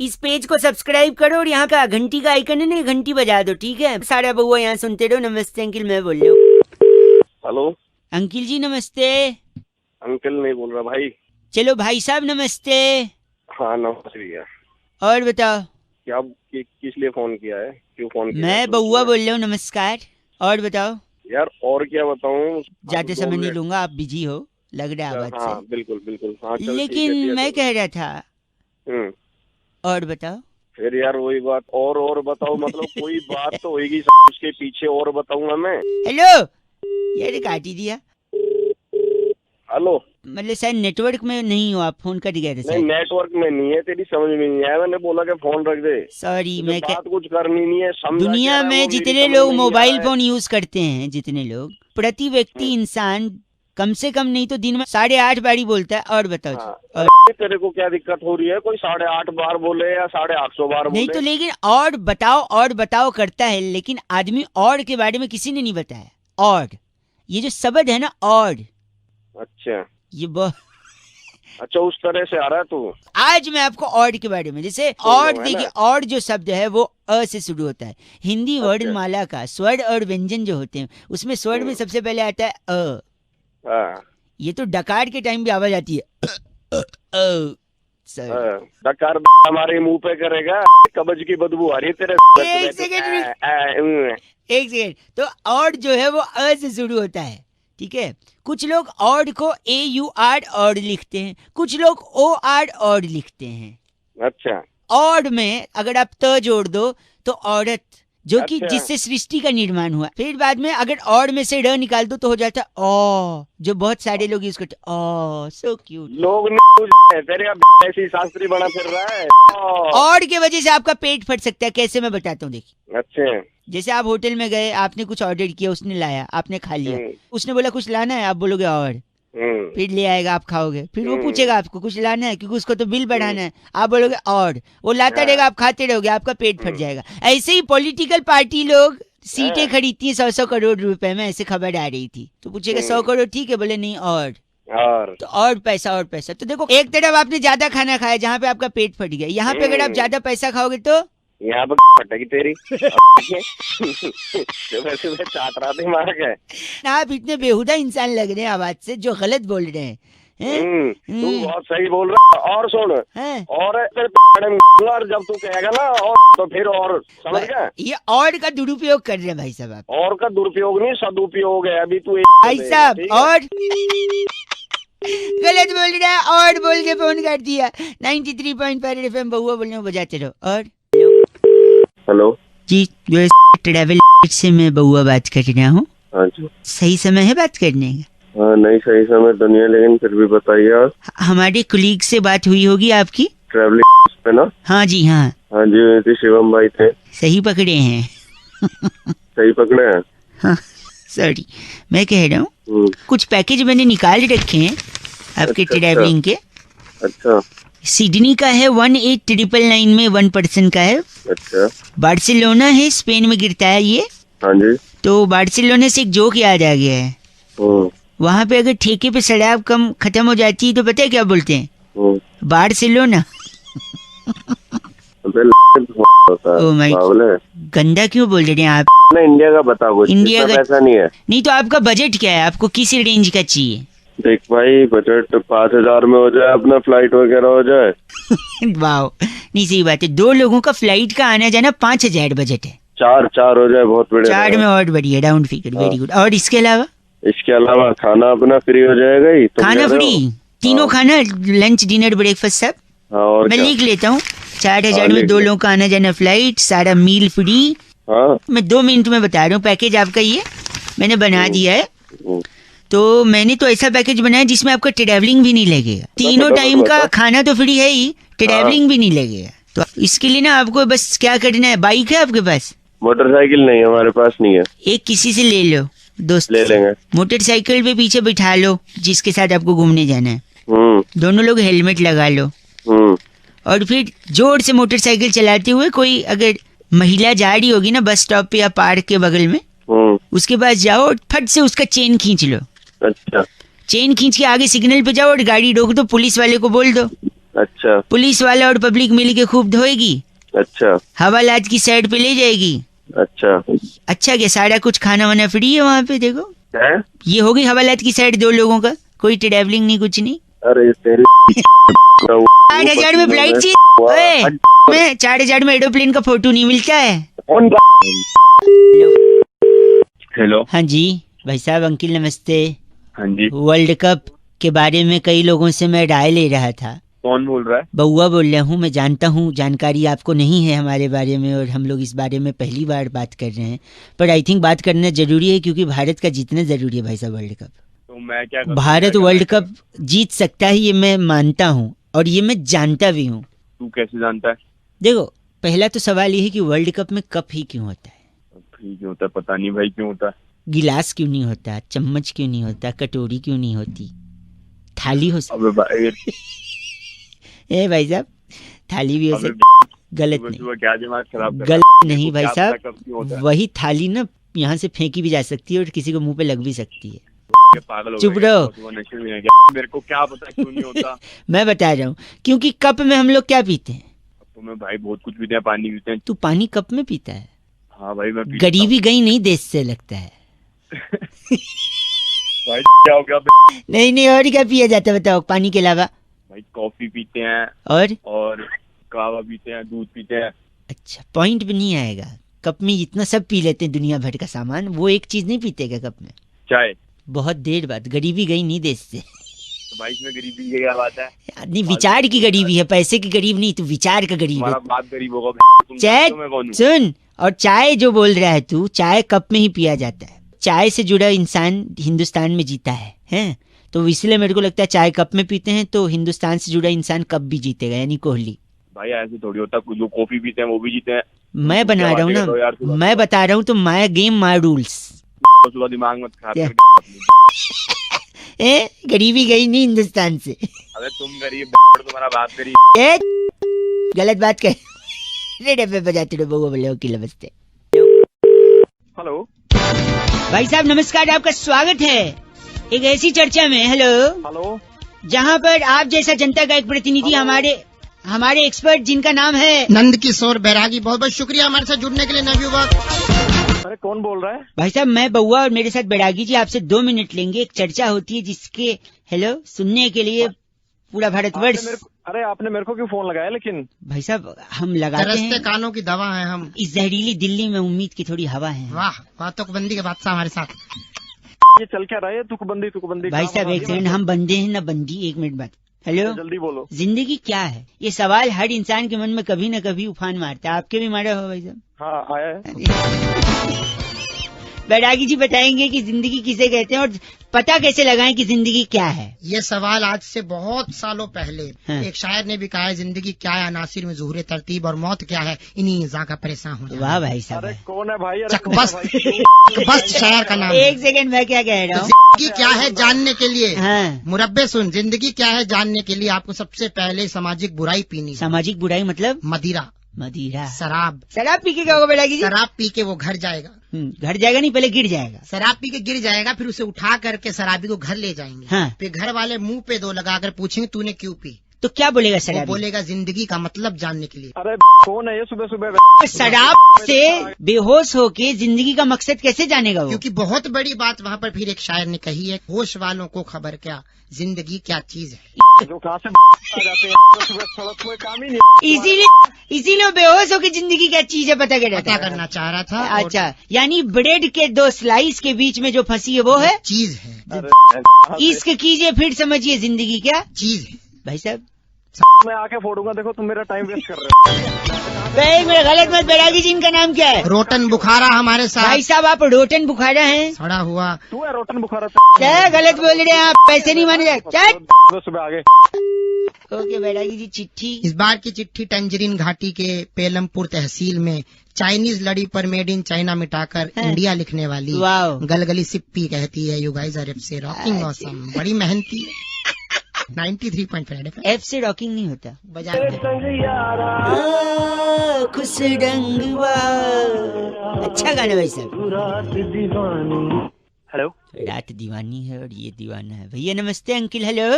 इस पेज को सब्सक्राइब करो और यहाँ का घंटी का आइकन है ना, घंटी बजा दो, ठीक है? सारा बउआ यहाँ सुनते रहो। नमस्ते अंकिल, मैं बोल रहा हूँ। हेलो अंकिल जी नमस्ते। अंकल नहीं बोल रहा भाई। चलो भाई साहब नमस्ते। हाँ नमस्ते भैया। और बताओ क्या किस लिए फोन किया है, क्यों फोन किया है? मैं बउआ बोल रहा हूँ, नमस्कार। और बताओ। यार और क्या बताऊँ, ज्यादा समय नहीं लूंगा, आप बिजी हो लग रहा है आवाज हाँ से। बिल्कुल बिल्कुल, हाँ चल ठीक है, लेकिन दिया मैं करो। कह रहा था, हम्म, और बताओ। फिर यार वही बात, और बताओ मतलब कोई बात तो होगी उसके पीछे, और बताऊंगा मैं। हेलो, यार काट ही दिया। हेलो, मतलब शायद नेटवर्क में नहीं हो आप, फोन कट गया था नहीं शायद। नेटवर्क में नहीं है, तेरी समझ में नहीं आया, मैंने बोला कि फोन रख दे। सॉरी, मुझे मैं बात कुछ करनी नहीं है, समझा क्या दुनिया रहा है वो में मेरी जितने समझ लोग में नहीं आ मोबाइल रहा है। फोन यूज करते हैं, जितने लोग, प्रति व्यक्ति इंसान कम से कम नहीं तो दिन में 8.5 बारी बोलता है। और बताओ जी। हाँ, और अरे तेरे को क्या दिक्कत हो रही है, कोई 850 बार बोले या 850 बार नहीं बोले? तो लेकिन और बताओ करता है, लेकिन आदमी और के बारे में किसी ने नहीं बताया। और ये जो शब्द है ना, और अच्छा ये बहुत अच्छा, उस तरह से आ रहा है तू। आज मैं आपको और के बारे में, जैसे सुन और लो, है देखिए, ना? और जो शब्द है वो अ से शुरू होता है। हिंदी वर्णमाला का स्वर और व्यंजन जो होते हैं, उसमें स्वर में सबसे पहले आता है अ। हाँ ये तो डकार के टाइम भी आवाज आती है सर। हाँ, डकार हमारे मुंह पे करेगा, कब्ज की बदबू आ रही है तेरे। एक सेकंड, एक सेकंड। तो और जो है वो अ से शुरू होता है, ठीक है? कुछ लोग और को AUR और लिखते हैं, कुछ लोग OR और लिखते हैं। अच्छा और में अगर आप त जोड़ दो तो औरत, जो कि अच्छा। जिससे सृष्टि का निर्माण हुआ। फिर बाद में अगर और में से र निकाल दो तो हो जाता है ओ, जो बहुत सारे लोग यूज करते हैं। ओ सो क्यूट। लोग नहीं तेरे का ऐसी शास्त्री बना फिर रहा है। और के वजह से आपका पेट फट सकता है। कैसे, मैं बताता हूँ, देखिए। अच्छा जैसे आप होटल में गए, आपने कुछ ऑर्डर किया, उसने लाया, आपने खा लिया, उसने बोला कुछ लाना है, आप बोलोगे और, फिर ले आएगा, आप खाओगे, फिर वो पूछेगा आपको कुछ लाना है, क्योंकि उसको तो बिल बढ़ाना है, आप बोलोगे और, वो लाता रहेगा, आप खाते रहोगे, आपका पेट फट जाएगा। ऐसे ही पॉलिटिकल पार्टी लोग सीटें खरीदती हैं 100 करोड़ रुपए में, ऐसे खबर आ रही थी। तो पूछेगा 100 करोड़ ठीक है, बोले नहीं और, तो और पैसा। तो देखो, एक तरफ आपने ज्यादा खाना खाया जहाँ पे आपका पेट फट गया, यहाँ पे अगर आप ज्यादा पैसा खाओगे तो यहाँ पे फटेगी तेरी। वैसे मैं चाट रहा था मार के। आप इतने बेहुदा इंसान लग रहे हैं आवाज से, जो गलत बोल रहे हैं। तू बहुत सही बोल रहा है। और सुन, हैं? और जब तू कहेगा ना और, तो फिर और समझ गया। ये और का दुरुपयोग कर रहे हैं भाई साहब आप। और का दुरुपयोग नहीं, सदुपयोग है। अभी तू भाई साहब और गलत बोल रहा है, और बोल के फोन कर दिया। 93.5 FM बउआ बोल रहे हो, बजाते रहो। और हेलो जी, जो ट्रेवल से मैं बउआ बात कर रहा हूँ। हाँ जी, सही समय है बात करने का? हाँ नहीं सही समय तो नहीं है, लेकिन फिर भी बताइए आप। हमारे कुलीग से बात हुई होगी आपकी, ट्रैवलिंग पे ना? हाँ जी हाँ। हाँ जी, शिवम भाई थे। सही पकड़े हैं। सही पकड़े हैं। हाँ सॉरी, मैं कह रहा हूँ कुछ पैकेज मैंने निकाल रखे हैं आपके ट्रैवलिंग के। अच्छा, सिडनी का है 18,999 में 1 पर्सन का है। अच्छा, बार्सिलोना है, स्पेन में गिरता है ये। हाँ जी। तो बार्सिलोना से एक जोक याद आ गया है। वहाँ पे अगर ठेके पे शराब कम खत्म हो जाती है तो पता है क्या बोलते हैं? बार्सिलोना। ओ माय, गंदा क्यों बोल रहे हैं आप? ना इंडिया का बता, कुछ इंडिया का पैसा नहीं है। नहीं तो आपका बजट क्या है? आपको किस रेंज का चाहिए? देख भाई, बजट 5,000 में हो जाए, अपना फ्लाइट वगैरह हो जाए। वाह, नहीं सही बात है। 2 लोगों का फ्लाइट का आना जाना 5,000 बजट है। 4 हो जाए, बहुत बढ़िया। 4 में और बढ़िया, राउंड फिगर, वेरी गुड। और इसके अलावा? इसके अलावा खाना अपना फ्री हो जाएगा ही। खाना फ्री, तीनों खाना, लंच डिनर ब्रेकफास्ट सब। और मैं लिख लेता हूँ। 4,000 में 2 लोगों का आना जाना, फ्लाइट, सारा मील फ्री। मैं 2 मिनट में बता रहा हूँ पैकेज आपका। ये मैंने बना दिया है। तो मैंने तो ऐसा पैकेज बनाया जिसमें आपका ट्रैवलिंग भी नहीं लगेगा, तीनों टाइम का खाना तो फ्री है ही, ट्रैवलिंग भी नहीं लगेगा। तो इसके लिए ना आपको बस क्या करना है, बाइक है आपके पास? मोटरसाइकिल नहीं है, हमारे पास नहीं है। एक किसी से ले लो, दोस्त ले लेंगे। मोटरसाइकिल पे पीछे बिठा लो जिसके साथ आपको घूमने जाना है। दोनों लोग हेलमेट लगा लो। और फिर जोर से मोटरसाइकिल चलाते हुए, कोई अगर महिला जा रही होगी ना बस स्टॉप पे या पार्क के बगल में, उसके पास जाओ और फट से उसका चेन खींच लो। अच्छा, चेन खींच के आगे सिग्नल पे जाओ और गाड़ी रोक दो, पुलिस वाले को बोल दो अच्छा पुलिस वाला और पब्लिक मिल के खूब धोएगी। अच्छा हवालात की साइड पे ले जाएगी। अच्छा अच्छा क्या सारा कुछ खाना वाना फ्री है वहाँ पे? देखो है। ये होगी हवालात की साइड 2 लोगों का, कोई ट्रैवलिंग नहीं कुछ नहीं। अरे तेरे 8,000 में फ्लाइट चाहिए में 4,000 में एरोप्लेन का फोटो नहीं मिलता है। हेलो। हाँ जी भाई साहब, अंकिल नमस्ते। हाँ जी वर्ल्ड कप के बारे में कई लोगों से मैं राय ले रहा था। कौन बोल रहा है? बउआ बोल रहा हूँ। मैं जानता हूँ जानकारी आपको नहीं है हमारे बारे में, और हम लोग इस बारे में पहली बार बात कर रहे हैं, पर आई थिंक बात करना जरूरी है क्योंकि भारत का जीतना जरूरी है भाई साहब वर्ल्ड कप। तो मैं क्या करूं? भारत वर्ल्ड कप जीत सकता है ये मैं मानता हूँ और ये मैं जानता भी हूँ। तू कैसे जानता है? देखो पहला तो सवाल ये है कि वर्ल्ड कप में कप ही क्यों होता है? ठीक होता है, पता नहीं भाई क्यों होता है। गिलास क्यों नहीं होता? चम्मच क्यों नहीं होता? कटोरी क्यों नहीं होती? थाली हो अबे भाई ए भाई साहब, थाली भी हो अबे सकती। गलत नहीं, सुबह क्या दिमाग खराब कर गलत नहीं भाई क्या पता साहब। कब क्यों होता है? वही थाली ना यहाँ से फेंकी भी जा सकती है और किसी को मुंह पे लग भी सकती है। ये पागल हो चुप गया रहो। क्या? सुबह नशे में है क्या? मेरे को क्या पता क्यों नहीं होता। मैं बता रहा हूँ क्योंकि कप में हम लोग क्या पीते हैं? तो मैं भाई बहुत कुछ पीते हैं, पानी पीते हैं। तू पानी कप में पीता है? हाँ भाई मैं पीता गरीबी गई नहीं देश से लगता है। हूँ। भाई क्या हो गया? नहीं नहीं, और क्या पिया जाता है बताओ पानी के अलावा? भाई कॉफी पीते हैं और कहवा पीते हैं, दूध पीते हैं। अच्छा पॉइंट भी नहीं आएगा। कप में इतना सब पी लेते हैं दुनिया भर का सामान, वो एक चीज नहीं पीते क्या कप में? चाय। बहुत देर बाद। गरीबी गई नहीं देश से। तो भाई इसमें गरीबी की क्या बात है? नहीं विचार की गरीबी है, पैसे की गरीब नहीं, तू विचार का गरीब है। तुम्हारा बाप गरीब होगा। तुम चाय जानते हो मैं कौन हूँ? सुन, और चाय जो बोल रहा है तू, चाय कप में ही पिया जाता है। चाय से जुड़ा इंसान हिंदुस्तान में जीता है, हैं? तो इसलिए मेरे को लगता है चाय कप में पीते हैं तो हिंदुस्तान से जुड़ा इंसान कब भी जीतेगा, यानी कोहली। भाई ऐसे थोड़ी होता, जो कॉफी पीते हैं वो भी जीते हैं। मैं बना रहा हूँ ना, मैं बता रहा हूँ तो माय गेम माय रूल्स। सुबह दिमाग मत खराब क्या? कर। ए गरीबी गई नहीं हिंदुस्तान से। अबे तुम गरीब, तुम्हारा बाप गरीब। ए गलत बात कर। रेडियो पे बजाते रहो बउआ बोले की नमस्ते। हेलो भाई साहब नमस्कार, आपका स्वागत है एक ऐसी चर्चा में। Hello hello. जहाँ पर आप जैसा जनता का एक प्रतिनिधि हमारे एक्सपर्ट जिनका नाम है नंद किशोर बैरागी, बहुत बहुत शुक्रिया हमारे साथ जुड़ने के लिए नवयुवक। अरे कौन बोल रहा है? भाई साहब मैं बउआ और मेरे साथ बैरागी जी आपसे 2 मिनट लेंगे। एक चर्चा होती है जिसके हेलो सुनने के लिए पूरा भारतवर्ष। अरे आपने मेरे को क्यों फोन लगाया? लेकिन भाई साहब हम लगाते तरसते हैं, कानों की दवा है हम। इस जहरीली दिल्ली में उम्मीद की थोड़ी हवा है। वाह वाह, तुकबंदी के बादशाह हमारे साथ। ये चल क्या रहा है? तुकबंदी भाई साहब एक सेकंड, हम बंदे हैं ना बंदी, 1 मिनट बाद। हेलो जल्दी बोलो। जिंदगी क्या है? ये सवाल हर इंसान के मन में कभी न कभी उफान मारता है। आपके भी मारा हो भाई साहब? हाँ आया है। बैरागी जी बताएंगे कि जिंदगी किसे कहते हैं और पता कैसे लगाएं कि जिंदगी क्या है। ये सवाल आज से बहुत सालों पहले हाँ। एक शायर ने भी कहा है, जिंदगी क्या है अनासिर में ज़ुहूर तरतीब, और मौत क्या है इन्हीं इज़ा का परेशान हो जाना। वाह भाई साहब। अरे कौन है भाई? चकबस्त शायर का नाम है। एक सेकंड मैं क्या कह रहा हूँ। जिंदगी क्या है जानने के लिए, हाँ मुरब्बे सुन, जिंदगी क्या है जानने के लिए आपको सबसे पहले सामाजिक बुराई पीनी है। सामाजिक बुराई मतलब? मदिरा, शराब शराब पी के क्या होगा बैरागी जी? शराब पी के वो घर जाएगा। घर जाएगा नहीं, पहले गिर जाएगा। शराब पी के गिर जाएगा, फिर उसे उठा करके शराबी को घर ले जाएंगे। हाँ। फिर घर वाले मुंह पे 2 लगाकर पूछेंगे तूने क्यों पी? तो क्या बोलेगा वो शराबी? बोलेगा जिंदगी का मतलब जानने के लिए। अरे कौन है ये सुबह सुबह? शराब से बेहोश होके जिंदगी का मकसद कैसे जानेगा वो? क्योंकि बहुत बड़ी बात वहाँ पर फिर एक शायर ने कही है, होश वालों को खबर क्या, जिंदगी क्या चीज है। जो कहाँ से आ जाते हैं सुबह, सड़क कोई काम ही नहीं। इसीलिए वो बेहोश होके जिंदगी क्या चीज है पता पता करना चाह रहा था। और अच्छा यानी ब्रेड के 2 स्लाइस के बीच में जो फंसी है वो है चीज है, इश्क कीजिए फिर समझिए जिंदगी क्या चीज है। भाई साहब। मैं आके फोड़ूंगा, देखो तुम मेरा टाइम वेस्ट कर रहे हो। मेरा गलत मत। बैरागी जी इनका नाम क्या है? रोटन बुखारा हमारे साथ। भाई साहब आप रोटन बुखारा हैं? सड़ा हुआ। तू है रोटन बुखारा? क्या गलत बोल रहे हैं आप? पैसे नहीं माने जाए। सुबह सुबह आगे। ओके बैरागी जी चिट्ठी। इस बार की चिट्ठी टंजरीन घाटी के पेलमपुर तहसील में चाइनीज लड़ी पर मेड इन चाइना मिटाकर इंडिया लिखने वाली वाओ। गलगली सिप्पी कहती है, यू गाइस आर एफ से रॉकिंग ऑसम, बड़ी मेहनती 93.5 एफ से रॉकिंग नहीं होता। बजा खुश रंगवा। अच्छा गाना भाई साहब। हेलो। रात दीवानी है और ये दीवाना है। भैया नमस्ते। Uncle hello.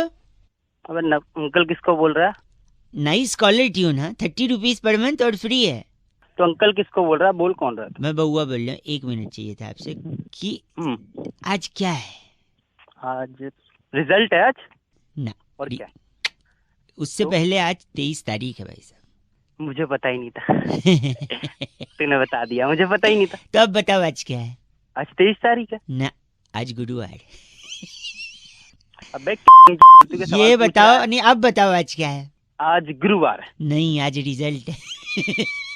अबे अंकल किसको बोल रहा है? नाइस कॉलर ट्यून, हाँ, 30 रुपीज पर मंथ और फ्री है। तो अंकल किसको बोल रहा है? बोल कौन रहा है? मैं बउआ बोल रहा हूँ। 1 मिनट चाहिए था आपसे कि आज क्या है? आज रिजल्ट है आज। ना, और क्या? उससे तो? पहले आज 23 तारीख है भाई साहब। मुझे पता ही नहीं था। तूने बता दिया, मुझे पता ही नहीं था। तो अब बताओ आज क्या है? आज 23 तारीख है। ना, आज गुरुवार। अबे तू के सवाल ये पूछ बताओ, रहा है? नहीं अब बताओ आज क्या है? आज गुरुवार है। नहीं, आज रिजल्ट है।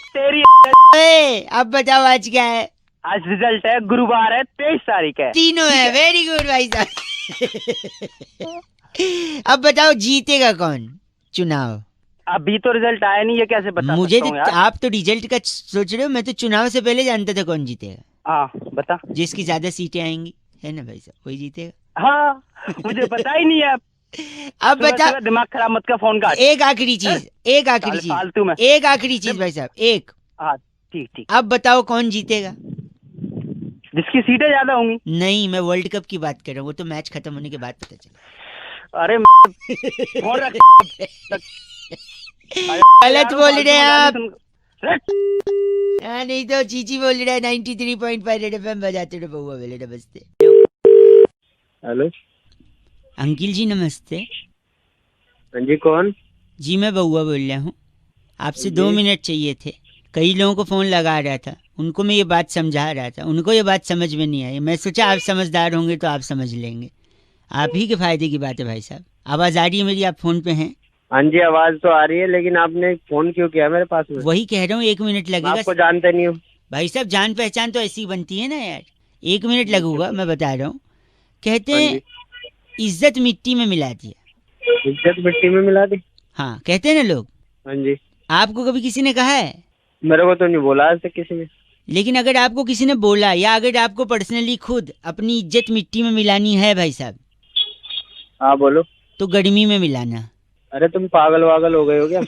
तेरी अब बताओ आज क्या है? आज रिजल्ट है, गुरुवार है, 23 तारीख है। तीनों है। वेरी गुड भाई साहब। अब बताओ जीतेगा कौन चुनाव? अभी तो रिजल्ट आया नहीं, ये कैसे बता मुझे सकता तो हूँ यार? आप तो रिजल्ट का सोच रहे हो, मैं तो चुनाव से पहले जानता था कौन जीतेगा। हाँ बता। जिसकी ज्यादा सीटें आएंगी, है ना भाई साहब, वही जीतेगा। हाँ मुझे पता ही नहीं है। अब सुबह बता, सुबह दिमाग खराब मत कर, फोन काट। एक आखिरी चीज, एक आखिरी चीज, फालतू में। एक आखिरी चीज भाई साहब, एक। हाँ ठीक ठीक। अब बताओ कौन जीतेगा? जिसकी सीटें ज्यादा होंगी। नहीं, मैं वर्ल्ड कप की बात कर रहा हूँ, वो तो मैच खत्म होने के बाद पता चला। अरे फोन रख। गलत बोल रहे हैं आप। रख। नहीं तो चीची बोल रहा है। 93.5 रेड एफएम बजाते रहो बउआ बेले। नमस्ते। हेलो। अंकिल जी नमस्ते। हाँ जी, कौन? जी मैं बउआ बोल रहा हूँ। आपसे 2 जी। मिनट चाहिए थे। कई लोगों को फोन लगा रहा था, उनको मैं ये बात समझा रहा था, उनको ये बात समझ में नहीं आई। मैं सोचा आप समझदार होंगे तो आप समझ लेंगे। आप ही के फायदे की बात है भाई साहब। आवाज आ रही है मेरी? आप फोन पे हैं? हाँ जी, आवाज तो आ रही है, लेकिन आपने फोन क्यों किया मेरे पास में? वही कह रहा हूँ, 1 मिनट मैं लगेगा। आपको जानते नहीं हूँ। भाई साहब जान पहचान तो ऐसी बनती है ना यार। 1 मिनट लगूगा, मैं बता रहा हूँ। कहते हाँ हैं जी। इज्जत मिट्टी में मिला दिया। इज्जत मिट्टी में मिला दी? हाँ कहते हैं ना लोग। हाँ जी। आपको कभी किसी ने कहा है? मेरे को तो नहीं बोला आज तक किसी ने। लेकिन अगर आपको किसी ने बोला, या अगर आपको पर्सनली खुद अपनी इज्जत मिट्टी में मिलानी है भाई साहब, हाँ बोलो। तो गर्मी में मिलाना। अरे तुम पागल वागल हो गए हो क्या?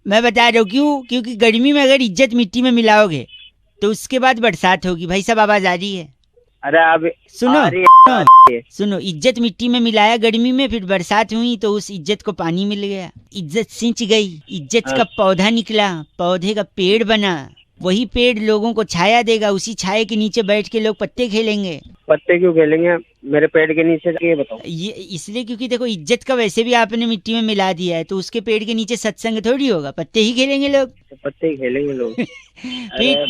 मैं बता रहा हूँ क्यों। क्योंकि गर्मी में अगर इज्जत मिट्टी में मिलाओगे तो उसके बाद बरसात होगी। भाई साहब आवाज आ रही है? अरे आप सुनो आ रही है। सुनो, इज्जत मिट्टी में मिलाया गर्मी में, फिर बरसात हुई तो उस इज्जत को पानी मिल गया, इज्जत सिंच गई, इज्जत का पौधा निकला, पौधे का पेड़ बना। वही पेड़ लोगों को छाया देगा, उसी छाया के नीचे बैठ के लोग पत्ते खेलेंगे। पत्ते क्यों खेलेंगे मेरे पेड़ के नीचे? ये बताओ। ये इसलिए क्योंकि देखो, इज्जत का वैसे भी आपने मिट्टी में मिला दिया है, तो उसके पेड़ के नीचे सत्संग थोड़ी होगा, पत्ते ही खेलेंगे लोग। तो पत्ते ही खेलेंगे लोग। फिर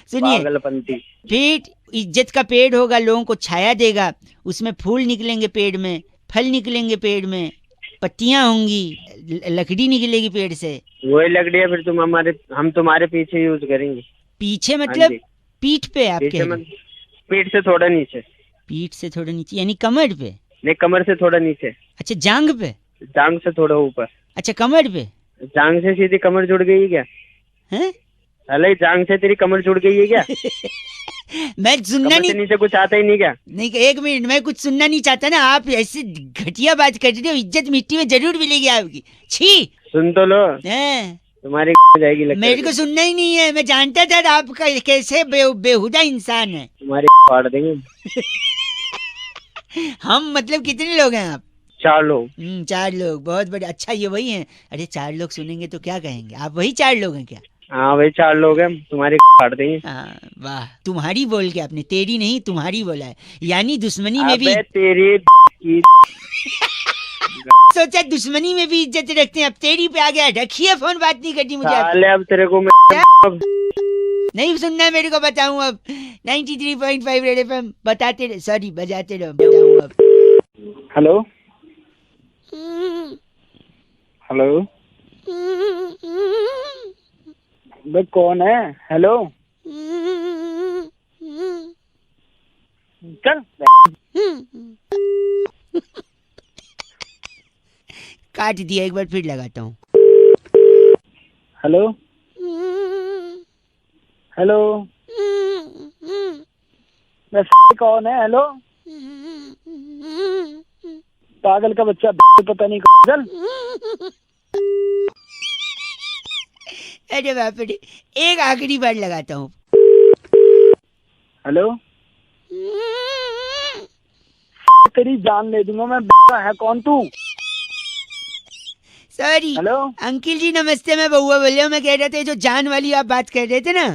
सुनिए, पागलपंती। फिर इज्जत का पेड़ होगा, लोगों को छाया देगा, उसमें फूल निकलेंगे पेड़ में, फल निकलेंगे पेड़ में, पत्तियां होंगी, लकड़ी निकलेगी पेड़ से। वही लकड़ी है, फिर हम तुम्हारे पीछे यूज करेंगे। पीछे मतलब जी। पीठ पे? आप पीछे कह रहे? पीठ से थोड़ा नीचे। पीठ से थोड़ा नीचे यानी कमर पे? नहीं, कमर से थोड़ा नीचे। अच्छा, जांग पे? जांग से थोड़ा ऊपर। अच्छा, कमर पे? जांग से सीधी कमर जुड़ गई है क्या? हैं? अरे जांग से तेरी कमर जुड़ गई है क्या? मैं सुनना कमर नहीं। से नीचे कुछ आता ही नहीं क्या? नहीं, 1 मिनट, मैं कुछ सुनना नहीं चाहता ना। आप ऐसे घटिया बात कर रहे हो। इज्जत मिट्टी में जरूर मिलेगी आपकी। छी। सुन तो लो, हैं? तुम्हारी जाएगी लगता मेरे को सुनना ही नहीं है। मैं जानता था आपका कैसे बेहुदा इंसान है। तुम्हारी फाड़ देंगे। हम मतलब कितने लोग हैं आप? 4 लोग। 4 लोग, बहुत बड़े। अच्छा, ये वही हैं? अरे 4 लोग सुनेंगे तो क्या कहेंगे? आप वही 4 लोग हैं क्या? हाँ भाई, 4 लोग हैं, तुम्हारी फाड़ देंगे। हाँ, वाह। तुम्हारी बोल के आपने तेरी नहीं तुम्हारी बोला है, यानी दुश्मनी में भी। अबे तेरी की सोचा दुश्मनी में भी इज्जत रखते हैं, अब तेरी पे आ गया। रखिए फोन, बात नहीं करनी मुझे अब। साले, अब तेरे को नहीं सुनना है मेरे को, बताऊं अब। 93.5 रेड एफएम बताते रहे, सॉरी बजाते रहो, बताऊं अब। Hello hello. बे कौन है? हेलो। चल। काट दिया, एक बार फिर लगाता हूँ। Hello hello. कौन है? हेलो। पागल का बच्चा, पता नहीं। चल। अरे बाप रे, एक आखिरी बार लगाता हूँ। हेलो। तेरी जान ले दूंगा मैं। है कौन तू? सॉरी हेलो, अंकिल जी नमस्ते, मैं बउआ बोल रहा हूँ। मैं कह रहा था जो जान वाली आप बात कर रहे थे ना,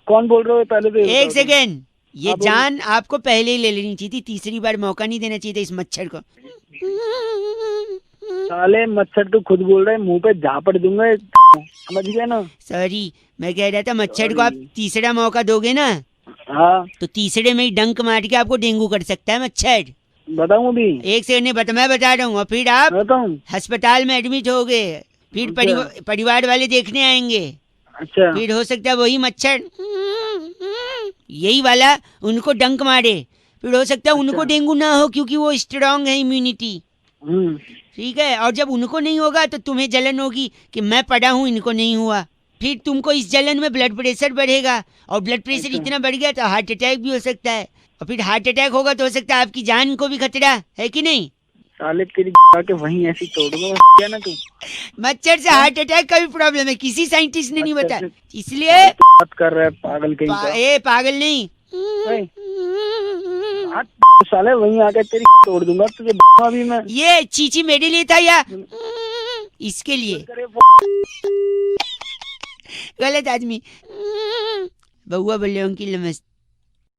कौन बोल रहे हो पहले तो ये एक बताओ। सेकेंड, ये हाँ, बोलो। जान आपको पहले ही ले लेनी चाहिए थी, तीसरी बार मौका नहीं देना चाहिए था इस मच्छर को। साले मच्छर तो खुद बोल रहे हैं, मुंह पे झापड़ दूंगा, समझ गया ना। सॉरी, मैं कह रहा था मच्छर को आप तीसरा मौका दोगे ना, हाँ तो तीसरे में ही डंक मार के आपको डेंगू कर सकता है मच्छर। बताऊं अभी, एक सेकंड नहीं बता, मैं बता रहा हूँ, और फिर आप बताऊं। अस्पताल में एडमिट हो गए, फिर अच्छा। परिवार वाले देखने आएंगे, अच्छा, फिर हो सकता है वही मच्छर यही वाला उनको डंक मारे, फिर हो सकता है उनको डेंगू ना हो क्योंकि वो स्ट्रांग है इम्यूनिटी। ठीक है, और जब उनको नहीं होगा तो तुम्हें जलन होगी कि मैं पड़ा हूँ इनको नहीं हुआ, फिर तुमको इस जलन में ब्लड प्रेशर बढ़ेगा, और ब्लड प्रेशर अच्छा। इतना बढ़ गया तो हार्ट अटैक भी हो सकता है, और फिर हार्ट अटैक होगा तो हो सकता है आपकी जान को भी खतरा है कि नहीं। साले तेरी के वहीं ऐसी तोड़ दूंगा क्या ना तू। मच्छर से हार्ट अटैक का भी प्रॉब्लम है, किसी साइंटिस्ट ने नहीं मच्छर बताया, से- इसलिए बात कर रहा है पागल कहीं का। ए पागल नहीं, हट, साले वहीं आके तेरी तोड़ दूंगा तुझे अभी मैं। ये चीची मेरे लिए था या इसके लिए? गलत आदमी। बउआ बोले अंकिल नमस्ते।